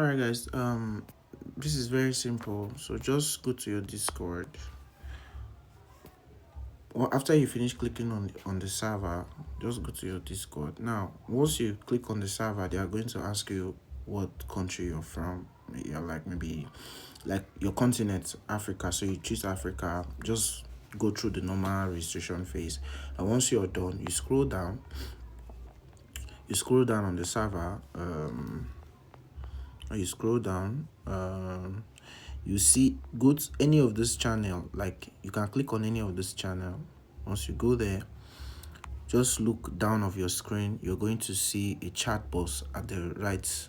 All right, guys. This is very simple. So just go to your Discord. Well, after you finish clicking on the server, just go to your Discord. Now, once you click on the server, they are going to ask you what country you're from. You're like maybe like your continent, Africa. So you choose Africa. Just go through the normal registration phase, and once you're done, you scroll down. You scroll down on the server. You scroll down. You see, go to any of this channel. Like you can click on any of this channel. Once you go there, just look down of your screen. You're going to see a chat box at the right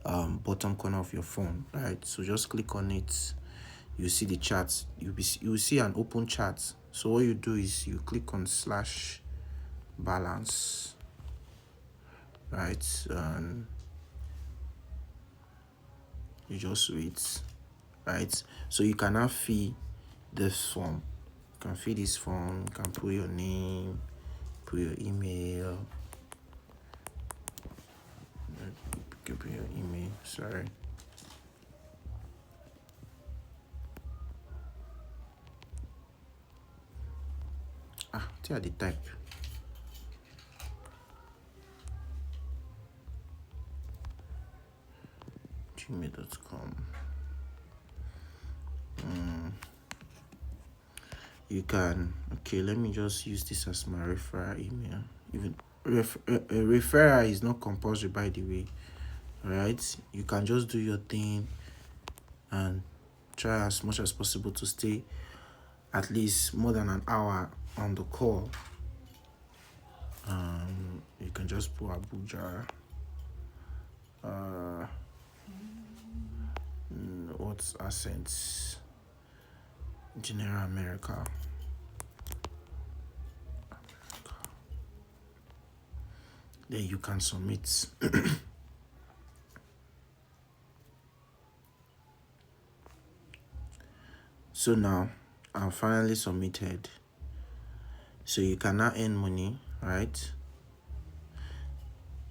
bottom corner of your phone, right? So just click on it. You see the chat. You will see an open chat. So what you do is you click on /balance, right? And you just wait, right? So you can now fill this form. You can fill this form. You can put your name, put your email. You can put your email. Sorry. Tell the type. gmail.com. You can, okay, let me just use this as my referral email. Even referral is not compulsory, by the way, right? You can just do your thing and try as much as possible to stay at least more than an hour on the call. You can just put Abuja. What's accents? General America. Then you can submit. So now I've finally submitted. So you can now earn money, right?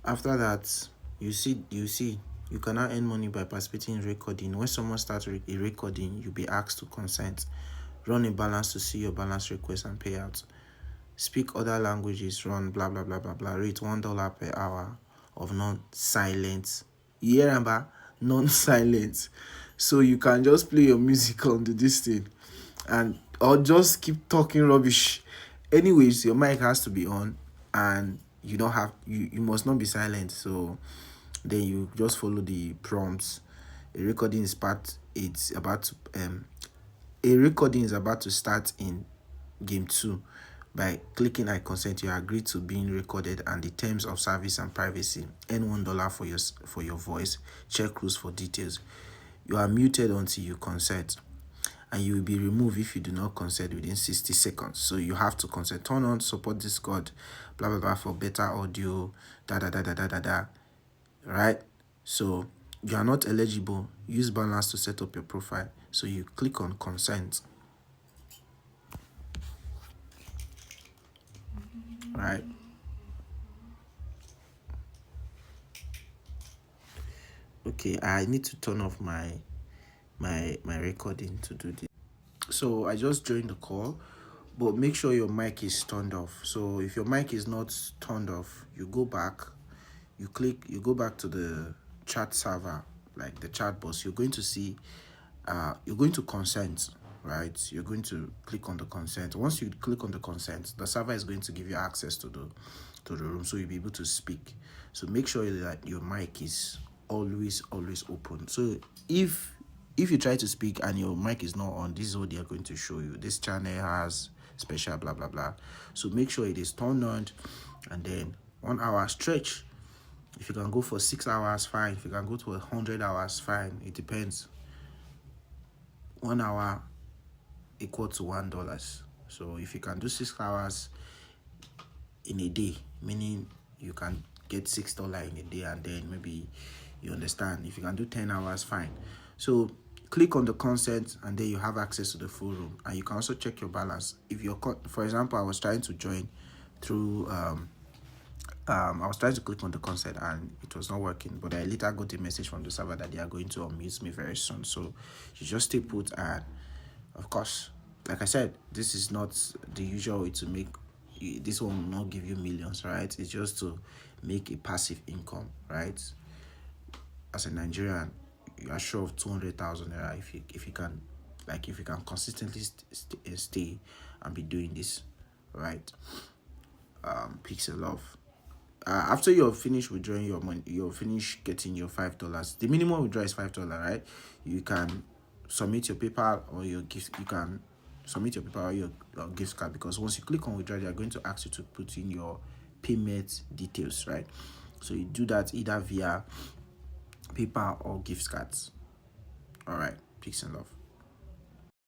After that, you can now earn money by participating in recording. When someone starts a recording, you'll be asked to consent. Run a balance to see your balance request and payouts. Speak other languages, run blah blah blah blah blah. Rate $1 per hour of non-silent. You hear about non-silent. So you can just play your music on this thing and or just keep talking rubbish. Anyways, your mic has to be on and you don't have you must not be silent. So then you just follow the prompts. A recording is about to start in game 2. By clicking I consent, you agree to being recorded and the terms of service and privacy. Earn $1 for your voice. Check rules for details. You are muted until you consent, and you will be removed if you do not consent within 60 seconds. So you have to consent. Turn on support Discord, blah blah blah, for better audio, right? So you are not eligible. Use balance to set up your profile. So you click on consent, right? Okay, I need to turn off my recording to do this. So I just joined the call, but make sure your mic is turned off. So if your mic is not turned off, you go back, you go back to the chat server, like the chat box. You're going to see, you're going to consent, right? You're going to click on the consent. Once you click on the consent, the server is going to give you access to the room, so you'll be able to speak. So make sure that your mic is always open. So if you try to speak and your mic is not on, this is what they are going to show you. This channel has special blah blah blah. So make sure it is turned on, and then 1 hour stretch. If you can go for 6 hours, fine. If you can go to 100 hours, fine. It depends. 1 hour equal to $1. So if you can do 6 hours in a day, meaning you can get $6 in a day, and then maybe you understand. If you can do 10 hours, fine. So click on the consent, and then you have access to the full room, and you can also check your balance. If you're, for example, I was trying to join through I was trying to click on the concert and it was not working, but I later got a message from the server that they are going to unmute me very soon. So you just stay put, and of course, like I said, this is not the usual way to make. This one will not give you millions, right? It's just to make a passive income, right? As a Nigerian, you are sure of 200,000 naira if you can, like if you can consistently stay and be doing this, right? Pixel love. After you're finished withdrawing your money, you're finished getting your $5. The minimum withdrawal is $5, right? You can submit your PayPal or your gift. You can submit your PayPal or your gift card, because once you click on withdraw, they are going to ask you to put in your payment details, right? So you do that either via PayPal or gift cards. All right, peace and love.